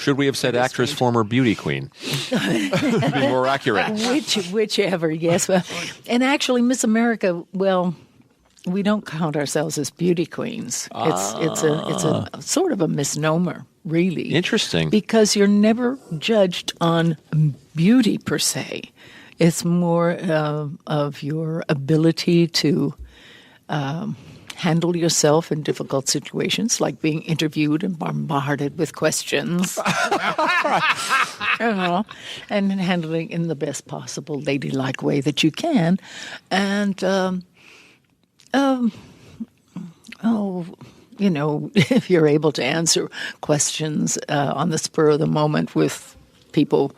Should we have said actress, former beauty queen? To be more accurate. Whichever, yes. Well, and actually, Miss America, well, we don't count ourselves as beauty queens. It's a sort of a misnomer, really. Interesting. Because you're never judged on beauty per se. It's more of your ability to handle yourself in difficult situations, like being interviewed and bombarded with questions, and handling in the best possible ladylike way that you can. And, if you're able to answer questions on the spur of the moment with people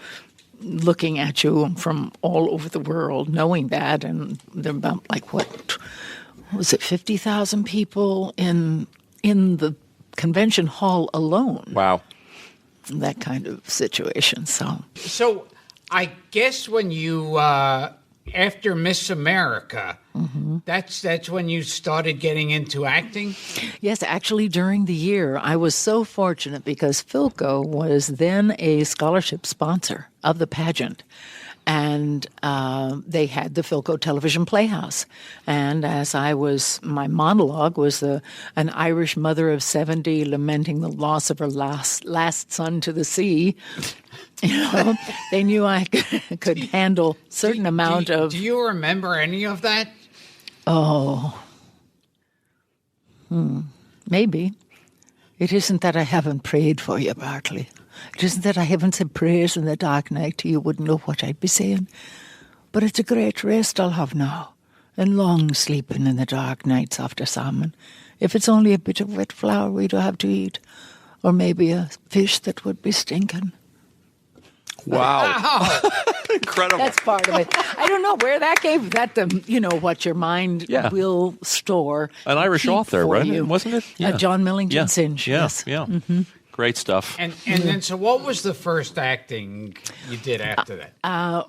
looking at you from all over the world, knowing that, and there are about, what was it, 50,000 people in the convention hall alone. Wow. That kind of situation. So I guess when you, after Miss America, that's when you started getting into acting? Yes, actually during the year, I was so fortunate because Philco was then a scholarship sponsor of the pageant. And they had the Philco Television Playhouse. And as my monologue was an Irish mother of 70 lamenting the loss of her last son to the sea. They knew I could handle certain amount of... Do you remember any of that? Oh. Maybe. It isn't that I haven't prayed for you, Bartley. It isn't that I haven't said prayers in the dark night you wouldn't know what I'd be saying. But it's a great rest I'll have now, and long sleeping in the dark nights after salmon. If it's only a bit of wet flour we'd have to eat, or maybe a fish that would be stinking. Wow. Incredible. That's part of it. I don't know where that came. What your mind will store. An Irish author, right? You. Wasn't it? Yeah. John Millington Synge. Yes. Yeah. Mm-hmm. Great stuff. And then, so what was the first acting you did after that?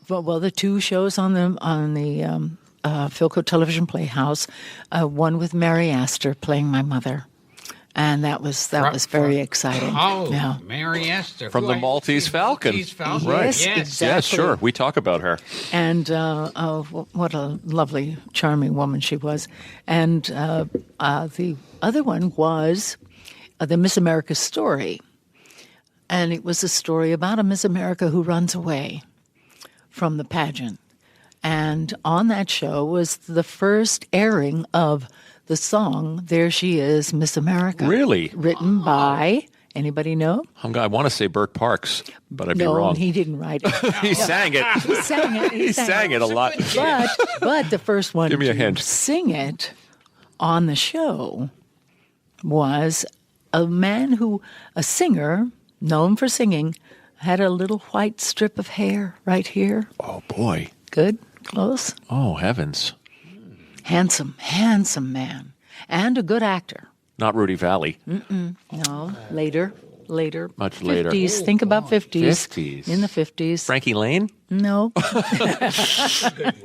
Well, the two shows on the Philco Television Playhouse. One with Mary Astor playing my mother. And that was very exciting. Oh, yeah. Mary Astor. From the Maltese Falcon. Maltese Falcon. Right. Yes, exactly. Yes, sure. We talk about her. And what a lovely, charming woman she was. And the other one was the Miss America story. And it was a story about a Miss America who runs away from the pageant. And on that show was the first airing of the song, There She Is, Miss America. Really? Written by, anybody know? I want to say Burke Parks, but I'd be No, wrong. he didn't write it. He sang it. He sang it. He sang it a lot. But the first one Give me a to hint. sing it on the show was a singer, known for singing, had a little white strip of hair right here. Oh, boy. Good? Close? Oh, heavens. Handsome man. And a good actor. Not Rudy Valley. No, later. Much later. 50s. Think about 50s. 50s. In the 50s. Frankie Lane? No.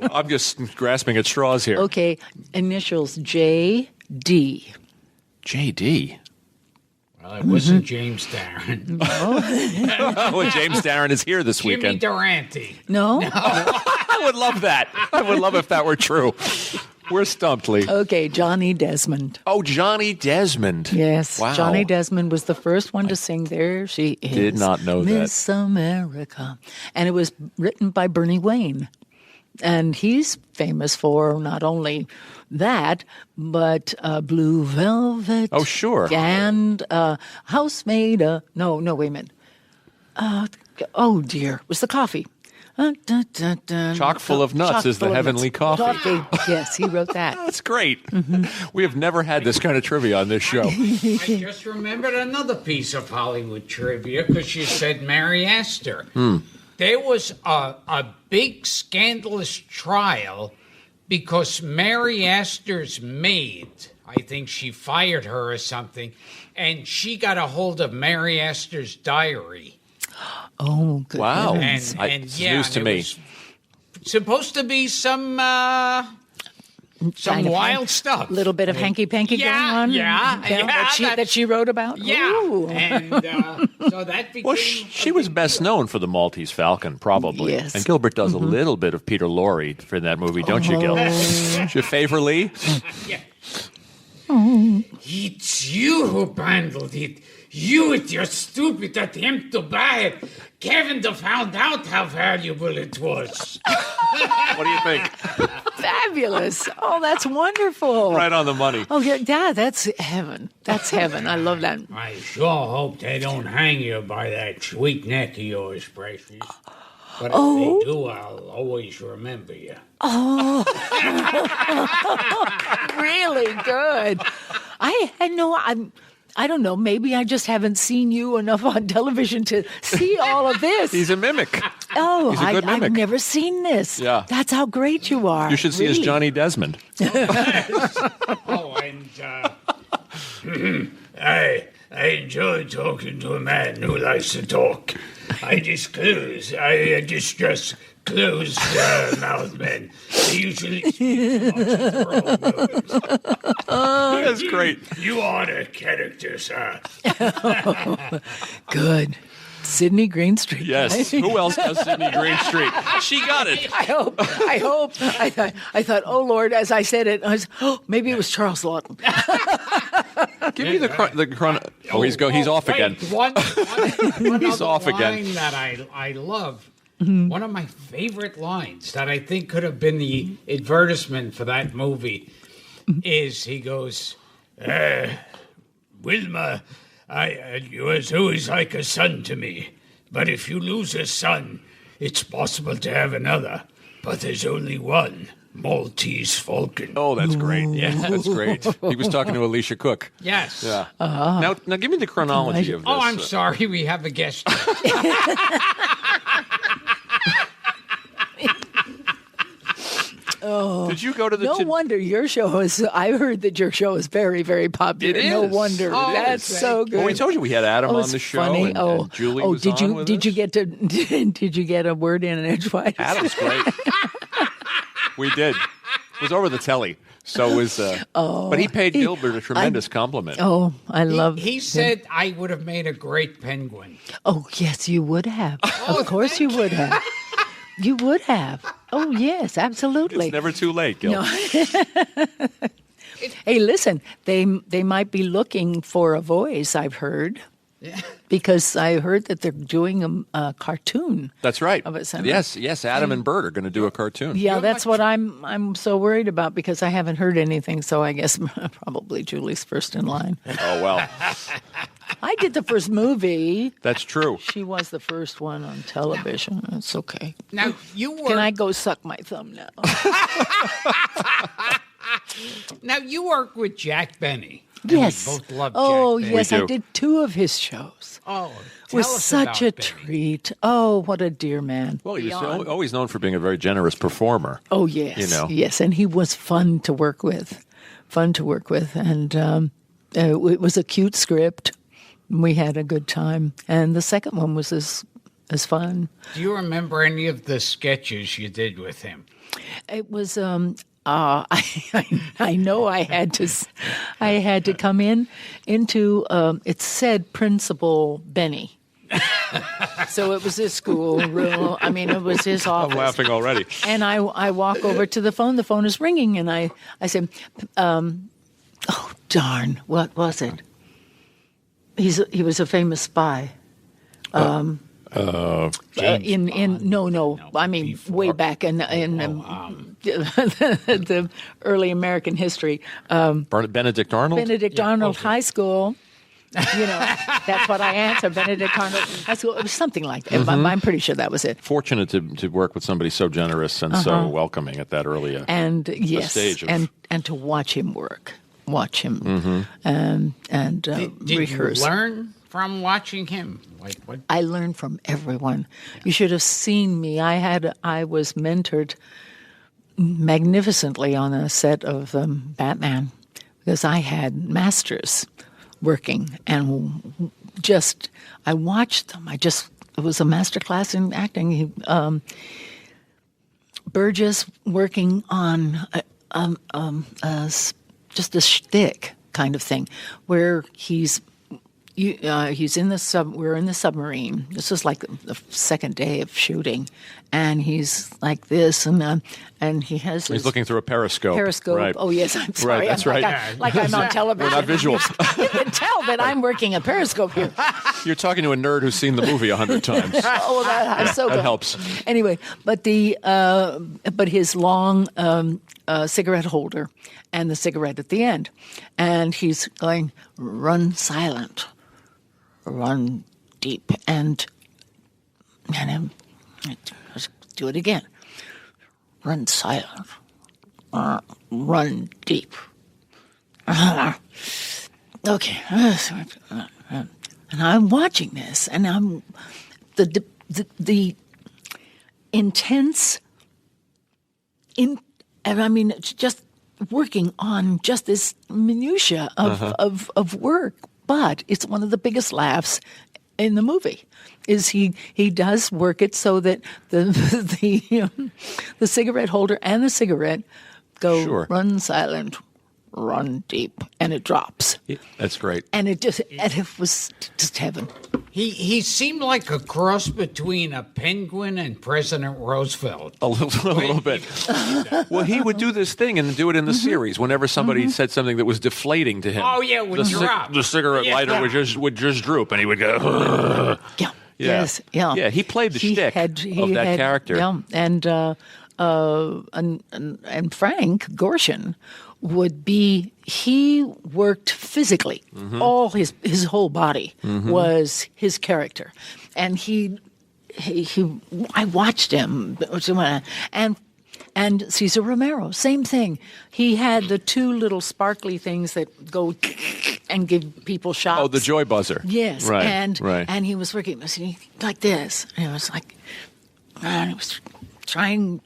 I'm just grasping at straws here. Okay. Initials J.D. J.D.? Well, it wasn't James Darren. Oh, James Darren is here this Jimmy weekend. Durante. No? I would love that. I would love if that were true. We're stumped, Lee. Okay, Johnny Desmond. Oh, Johnny Desmond. Yes. Wow. Johnny Desmond was the first one to sing There She Is. Did not know that. Miss America. And it was written by Bernie Wayne. And he's famous for not only that, but Blue Velvet. Oh, sure. And Housemaid. No, wait a minute. Oh, dear. It was the coffee. Chock full of nuts is the heavenly coffee. Yes, he wrote that. That's great. We have never had this kind of trivia on this show. I just remembered another piece of Hollywood trivia because you said Mary Astor. There was a big scandalous trial because Mary Astor's maid, I think she fired her or something, and she got a hold of Mary Astor's diary. Oh, good Wow. heavens. It's news to me. Was supposed to be some some Kind of wild stuff. little bit of hanky-panky going on? That she wrote about? Yeah. Ooh. And so that became... Well, she was best known for the Maltese Falcon, probably. Yes. And Gilbert does a little bit of Peter Lorre for that movie, don't you, Gil? Do you favor Lee? Yeah. It's you who bundled it. You with your stupid attempt to buy it. Kevin found out how valuable it was. What do you think? Fabulous. Oh, that's wonderful. Right on the money. Oh, yeah, that's heaven. That's heaven. I love that. I sure hope they don't hang you by that sweet neck of yours, Precious. But if they do, I'll always remember you. Really good. I don't know. Maybe I just haven't seen you enough on television to see all of this. He's a mimic. Oh, He's a good mimic. I've never seen this. Yeah. That's how great you are. You should see as Johnny Desmond. Oh, and I enjoy talking to a man who likes to talk. I just close mouth men. They usually speak about their own movies. That's great. You are the character, sir. Good. Sydney Greenstreet. Yes. Who else does Sydney Greenstreet? She got it. I hope. I thought, oh, Lord, as I said it, maybe it was Charles Lawton. Give me the chron. Oh, he's off again. He's off again. Line that I love. One of my favorite lines that I think could have been the advertisement for that movie is he goes, Wilma, you was always like a son to me. But if you lose a son, it's possible to have another. But there's only one. Maltese Falcon. Oh, that's great. Yeah, that's great. He was talking to Alicia Cook. Yes. Yeah. Now give me the chronology of this. Oh, I'm sorry. We have a guest. Did you go to the... No wonder your show is... I heard that your show is very, very popular. It is. No wonder. Oh, That's so good. Well, we told you we had Adam on the show. Funny. And Julie was did on you with did us. you get to did you get a word in edgewise? Adam's great. We did. It was over the telly. So it was... but he paid Gilbert a tremendous compliment. Oh, I love... He said I would have made a great penguin. Oh, yes, you would have. Of course you would have. You would have. Oh, yes, absolutely. It's never too late, Gil. No. Hey, listen, they might be looking for a voice, I've heard. Yeah. Because I heard that they're doing a cartoon. That's right. Of it somehow. Yes. Adam and Bert are going to do a cartoon. Yeah, that's what I'm so worried about because I haven't heard anything. So I guess probably Julie's first in line. Oh, well. I did the first movie. That's true. She was the first one on television. It's okay. Now, you were... Can I go suck my thumb now? Now, you work with Jack Benny. And Yes. We both love Oh, Jack Benny. yes, We I do. did 2 of his shows. Oh, It was tell us such a about Benny. treat. Oh, what a dear man. Well, he was Beyond. always known for being a very generous performer. Oh, yes. You know. Yes, and he was fun to work with. And it was a cute script. We had a good time. And the second one was as fun. Do you remember any of the sketches you did with him? It was I know I had to come into it said Principal Benny. So it was his school room. I mean, it was his office. I'm laughing already. And I walk over to the phone. The phone is ringing, and I said, "Oh darn, what was it?" He was a famous spy. No. I mean, before. way back in the early American history. Benedict Arnold? Benedict Arnold High School. You know, that's what I answered. Benedict Arnold High School. It was something like that. I'm pretty sure that was it. Fortunate to work with somebody so generous and so welcoming at that early And yes, stage of... and to watch him work, and Did rehearse. you learn from watching him? Like what? I learned from everyone. You should have seen me. I was mentored magnificently on a set of Batman because I had masters working and I watched them. It was a master class in acting. Burgess working on just a shtick kind of thing, where he's in the we're in the submarine. This is like the second day of shooting, and he's like this, and he has. He's looking through a periscope. Right. Oh yes, I'm sorry. Right, that's right. Like I'm on television. We're not visual. You can tell that I'm working a periscope here. You're talking to a nerd who's seen the movie 100 times. Oh, I'm so good. That helps. Anyway, but his long cigarette holder and the cigarette at the end, and he's going, run silent, run deep, and let's do it again. Run silent, run deep. Okay, and I'm watching this, and I'm the intense. And I mean, it's just working on just this minutia of work, but it's one of the biggest laughs in the movie. Is he does work it so that the cigarette holder and the cigarette go run silent, run deep, and it drops. Yeah, that's great. And it was just heaven. He seemed like a cross between a penguin and President Roosevelt. A little bit. Well, he would do this thing and do it in the series. Whenever somebody said something that was deflating to him, it would drop. The cigarette lighter would just droop, and he would go. Yeah. Yeah. Yes. Yeah. Yeah. He played the shtick of that character. Yeah. And Frank Gorshin would be. He worked physically. All his whole body was his character, and he. I watched him, and Cesar Romero, same thing. He had the two little sparkly things that go and give people shots. Oh, the joy buzzer. Yes, right, and he was working like this, and it was like, and he was trying,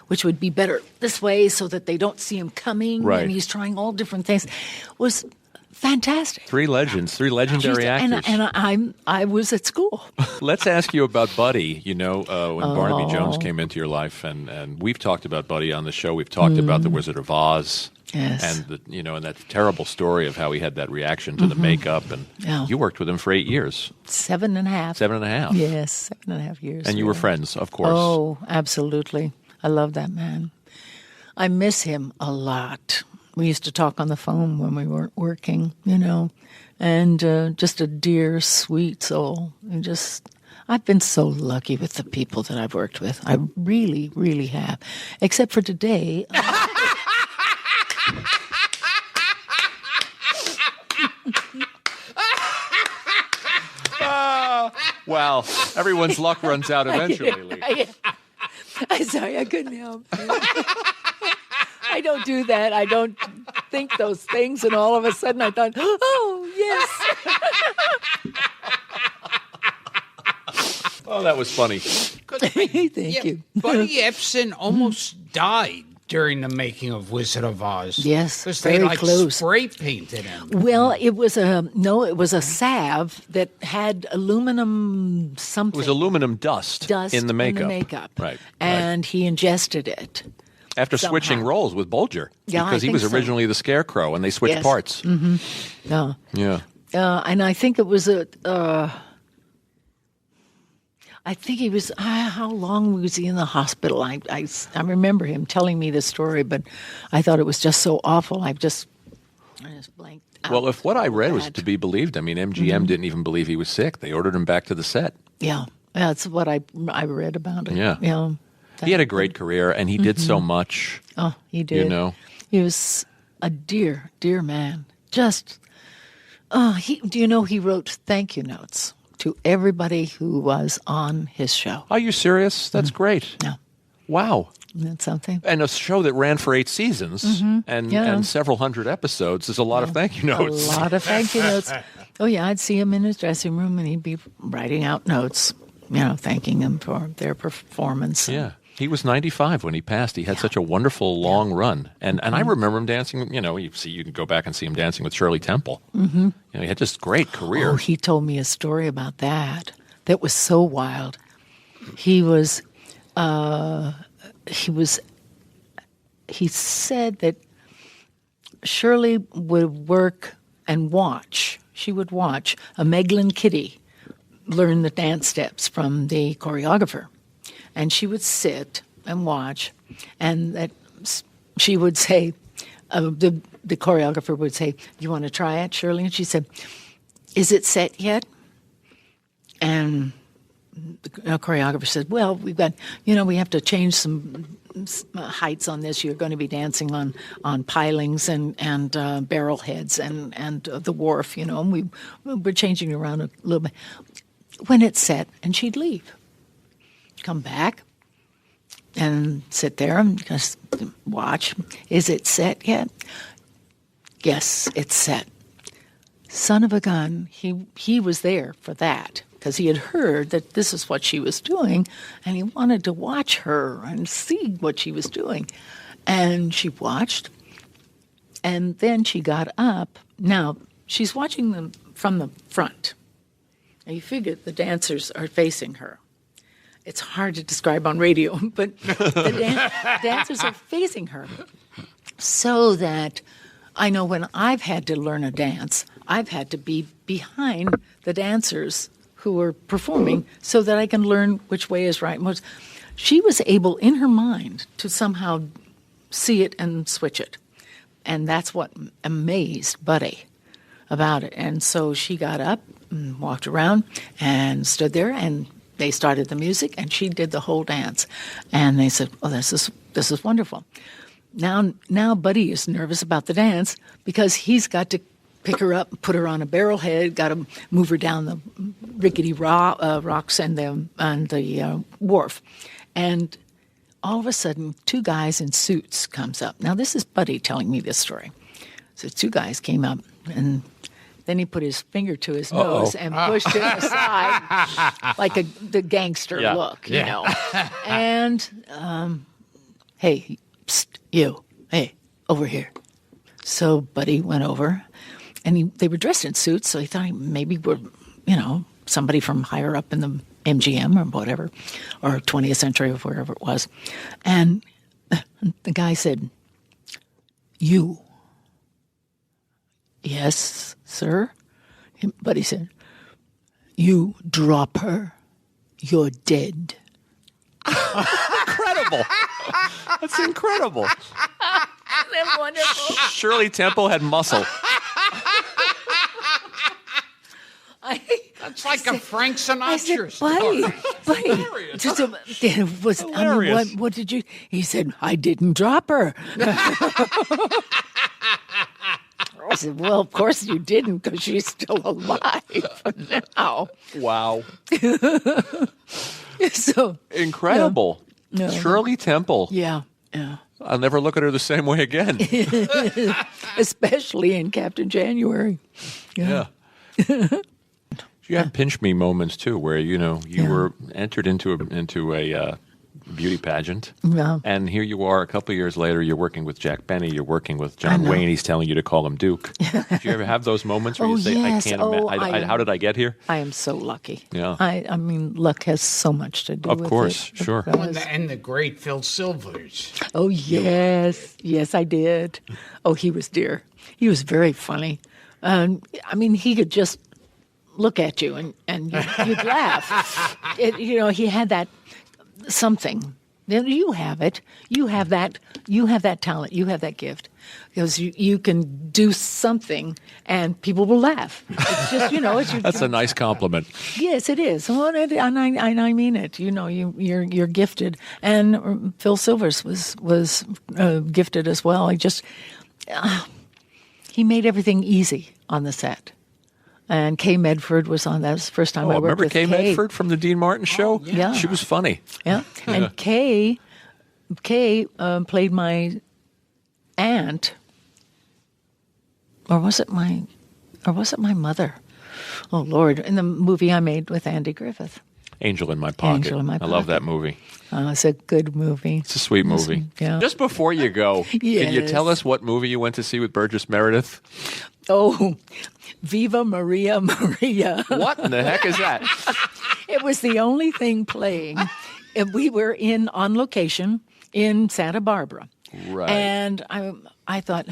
which would be better this way so that they don't see him coming. Right. And he's trying all different things. It was fantastic. Three legendary actors. And I was at school. Let's ask you about Buddy. You know, when Barnaby Jones came into your life, and we've talked about Buddy on the show. We've talked about The Wizard of Oz. Yes. And and that terrible story of how he had that reaction to the makeup, and you worked with him for 8 years. 7.5. 7.5. Yes, 7.5 years. And you were friends, of course. Oh, absolutely. I love that man. I miss him a lot. We used to talk on the phone when we weren't working, and just a dear, sweet soul. And I've been so lucky with the people that I've worked with. I really, really have. Except for today. Well, everyone's luck runs out eventually, Lee. I'm sorry, I couldn't help it. I don't do that. I don't think those things, and all of a sudden I thought, oh, yes. Oh, that was funny. Thank you. Buddy Ebsen almost died during the making of Wizard of Oz. Yes, because they very close. Spray painted him. Well, it was a salve that had aluminum something. It was aluminum dust in the makeup. Right. And he ingested it. After switching roles with Bolger. Yeah, because he was originally the Scarecrow, and they switched parts. Mm-hmm. Yeah. Yeah. And I think it was I think he was, how long was he in the hospital? I remember him telling me this story, but I thought it was just so awful. I just blanked out. Well, if what I read was to be believed, I mean, MGM didn't even believe he was sick. They ordered him back to the set. Yeah. That's what I read about it. Yeah. Yeah. He had a great career, and he did so much. Oh, he did. He was a dear, dear man. Just, he wrote thank you notes to everybody who was on his show. Are you serious? That's great. No. Wow. Isn't that something? And a show that ran for 8 seasons and several hundred episodes is a lot of thank you notes. A lot of thank you notes. Oh, yeah, I'd see him in his dressing room, and he'd be writing out notes, thanking them for their performance. Yeah. He was 95 when he passed. He had such a wonderful long run. And I remember him dancing, you can go back and see him dancing with Shirley Temple. Mm-hmm. He had just great career. Oh, he told me a story about that. That was so wild. He was he said that Shirley would work and watch. She would watch a Meglin Kitty learn the dance steps from the choreographer. And she would sit and watch, and that she would say, the choreographer would say, "You want to try it, Shirley?" And she said, "Is it set yet?" And the choreographer said, "Well, we have to change some heights on this. You're going to be dancing on pilings and barrel heads and the wharf, and we're changing around a little bit." When it's set, and she'd leave, come back, and sit there and just watch. "Is it set yet?" "Yes, it's set." Son of a gun, he was there for that, because he had heard that this is what she was doing, and he wanted to watch her and see what she was doing. And she watched, and then she got up. Now, she's watching them from the front. And you figure the dancers are facing her. It's hard to describe on radio, but the dancers are facing her. So that I know when I've had to learn a dance, I've had to be behind the dancers who are performing so that I can learn which way is right. She was able, in her mind, to somehow see it and switch it. And that's what amazed Buddy about it. And so she got up and walked around and stood there, and they started the music, and she did the whole dance. And they said, "Oh, this is wonderful." Now Buddy is nervous about the dance because he's got to pick her up, put her on a barrel head, got to move her down the rickety rocks and the wharf. And all of a sudden, two guys in suits comes up. Now, this is Buddy telling me this story. So two guys came up, and then he put his finger to his nose and pushed him aside like the gangster look, you know. And, "Hey, psst, you, hey, over here." So Buddy went over, and they were dressed in suits, so he thought maybe we're, somebody from higher up in the MGM or whatever, or 20th Century or wherever it was. And the guy said, "You." "Yes, sir." But he said, "You drop her, you're dead." Incredible. That's incredible. Isn't that wonderful? Shirley Temple had muscle. That's like a Frank Sinatra story. Buddy, Hilarious. what did you? He said, "I didn't drop her." I said, "Well, of course you didn't, because she's still alive now." Wow. So Incredible. No. Shirley Temple. Yeah. I'll never look at her the same way again. Especially in Captain January. Yeah. You had pinch me moments too, where you were entered into a beauty pageant, and here you are a couple of years later. You're working with Jack Benny. You're working with John Wayne. He's telling you to call him Duke. Did you ever have those moments where you say, yes. "I can't imagine. How did I get here?" I am so lucky. Yeah. I mean, luck has so much to do with it. Of course, sure. And the great Phil Silvers. Oh, yes. Yes, I did. Oh, he was dear. He was very funny. I mean, he could just look at you and you'd laugh. He had that something. You have it. You have that talent. You have that gift. Because you can do something and people will laugh. It's just, it's your That's a nice compliment. Yes, it is. And I mean it. You're gifted. And Phil Silvers was gifted as well. He made everything easy on the set. And Kay Medford was on that. It was the first time I worked remember with Kay Medford from the Dean Martin show? Yeah. She was funny. Yeah. And Kay played my aunt, or was it my mother? Oh Lord! In the movie I made with Andy Griffith. Angel in My Pocket. Angel in My I love Pocket. that movie. It's a good movie. It's a sweet movie. Yeah. Just before you go, can you Yes. tell us what movie you went to see with Burgess Merideth? Oh, Viva Maria Maria. What in the heck is that? It was the only thing playing. And we were on location in Santa Barbara. Right. And I thought,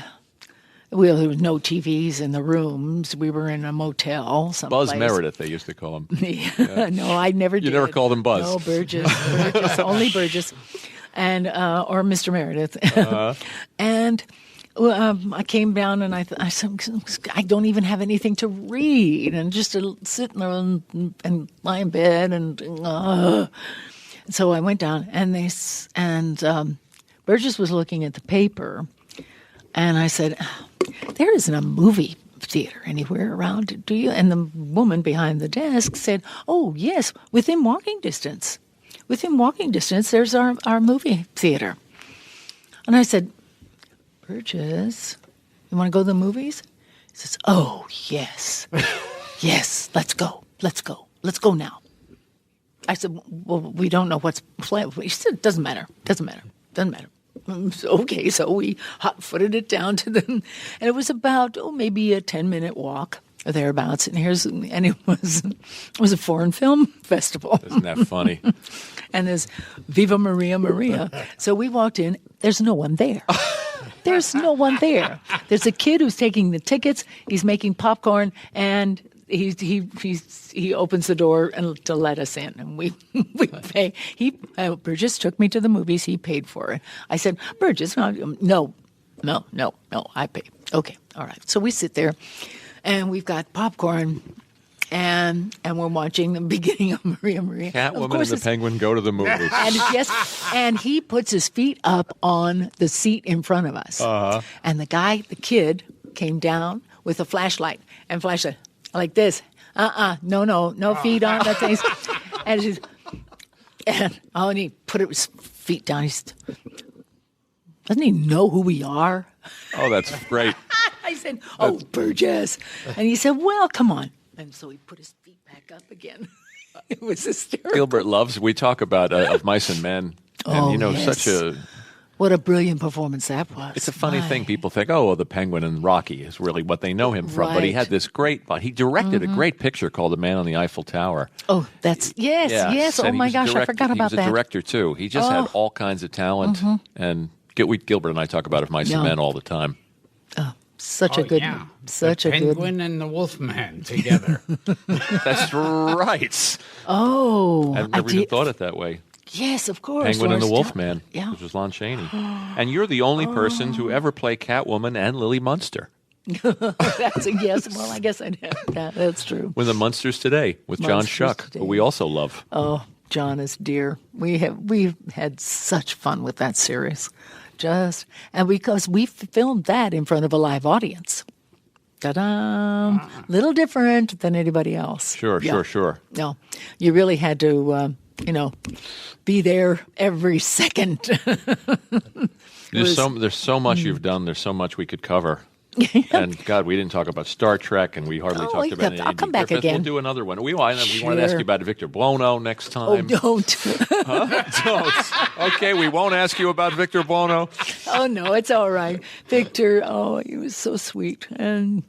well, there was no TVs in the rooms. We were in a motel someplace. Buzz Merideth, they used to call him. Yeah. No, I never did. You never called him Buzz? No, Burgess, only Burgess, and or Mr. Meredith. And I came down and I said, I don't even have anything to read, and just to sit and lie in bed and. So I went down and Burgess was looking at the paper, and I said, "There isn't a movie theater anywhere around, do you?" And the woman behind the desk said, "Oh, yes, within walking distance. Within walking distance, there's our movie theater." And I said, "Burgess, you want to go to the movies?" He says, "Oh, yes. Yes, let's go. Let's go. Let's go now." I said, "Well, we don't know what's playing." He said, Doesn't matter. Okay, so we hot-footed it down to them, and it was about maybe a 10-minute walk or thereabouts. And it was a foreign film festival. Isn't that funny? And there's Viva Maria Maria. So we walked in. There's no one there. There's no one there. There's a kid who's taking the tickets. He's making popcorn, and he opens the door to let us in, and we pay. Burgess took me to the movies. He paid for it. I said, "Burgess, no, I pay." Okay, all right. So we sit there, and we've got popcorn, and we're watching the beginning of Maria Maria. Catwoman and the Penguin go to the movies. And and he puts his feet up on the seat in front of us. Uh-huh. And the kid came down with a flashlight like this. No feet on that thing. And he put his feet down. Doesn't he know who we are? Oh, that's great. I said, "Oh, Burgess." And he said, "Well, come on." And so he put his feet back up again. It was hysterical. Gilbert we talk about Of Mice and Men. And, yes. such a... What a brilliant performance that was. It's a funny thing. People think, the Penguin and Rocky is really what they know him from. Right. But he had this he directed a great picture called The Man on the Eiffel Tower. Oh, yes. Oh, my gosh, I forgot about that. He was a director, too. He just had all kinds of talent. Mm-hmm. And Gilbert and I talk about Of Mice and Men all the time. Oh, such a good Penguin and the Wolfman together. That's right. Oh. I've never even thought it that way. Yes, of course. Penguin and the Wolfman, yeah. which was Lon Chaney. And you're the only person to ever play Catwoman and Lily Munster. That's a yes. Well, I guess I did. That's true. With the Munsters Today, with John Schuck, who we also love. Oh, John is dear. We've had such fun with that series. And because we filmed that in front of a live audience. Ta-da! Little different than anybody else. Sure. No, you really had to, be there every second. There's so much you've done. There's so much we could cover. And God, we didn't talk about Star Trek, and we hardly talked about I'll come back again. We'll do another one. We want to ask you about Victor Buono next time. Oh, don't. Huh? Don't. Okay, we won't ask you about Victor Buono. Oh, no, it's all right. Victor, he was so sweet. And,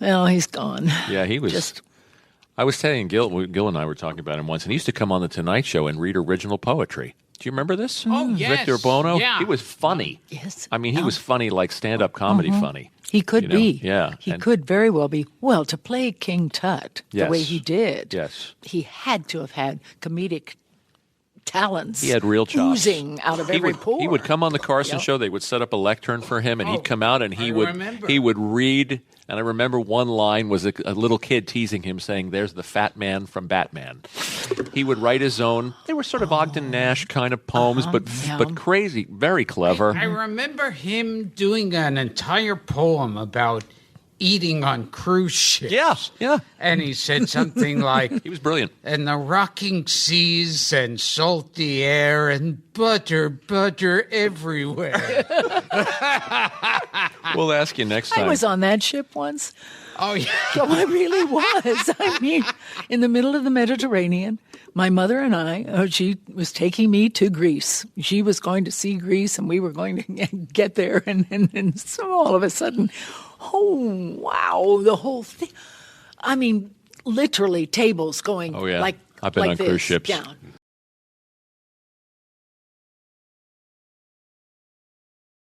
well, he's gone. Yeah, he was. I was telling Gil and I were talking about him once, and he used to come on The Tonight Show and read original poetry. Do you remember this? Oh, yes. Victor Buono? Yeah. He was funny. Yes. I mean, he was funny like stand-up comedy funny. He could be. Yeah. He could very well be. Well, to play King Tut the way he did, he had to have had comedic talents. He had real chops. Oozing out of every pore. He would come on the Carson show. They would set up a lectern for him, and he'd come out and he would read. And I remember one line was a little kid teasing him, saying, "There's the fat man from Batman." He would write his own. They were sort of Ogden Nash kind of poems, but crazy, very clever. I remember him doing an entire poem about eating on cruise ships. Yeah. And he said something like, he was brilliant. And the rocking seas and salty air and butter everywhere. We'll ask you next time. I was on that ship once. Oh, yeah. Oh, I really was. I mean, in the middle of the Mediterranean, my mother and I, she was taking me to Greece. She was going to see Greece, and we were going to get there. And so all of a sudden, oh, wow, the whole thing. I mean, literally tables going like I've been like on this, cruise ships. Down.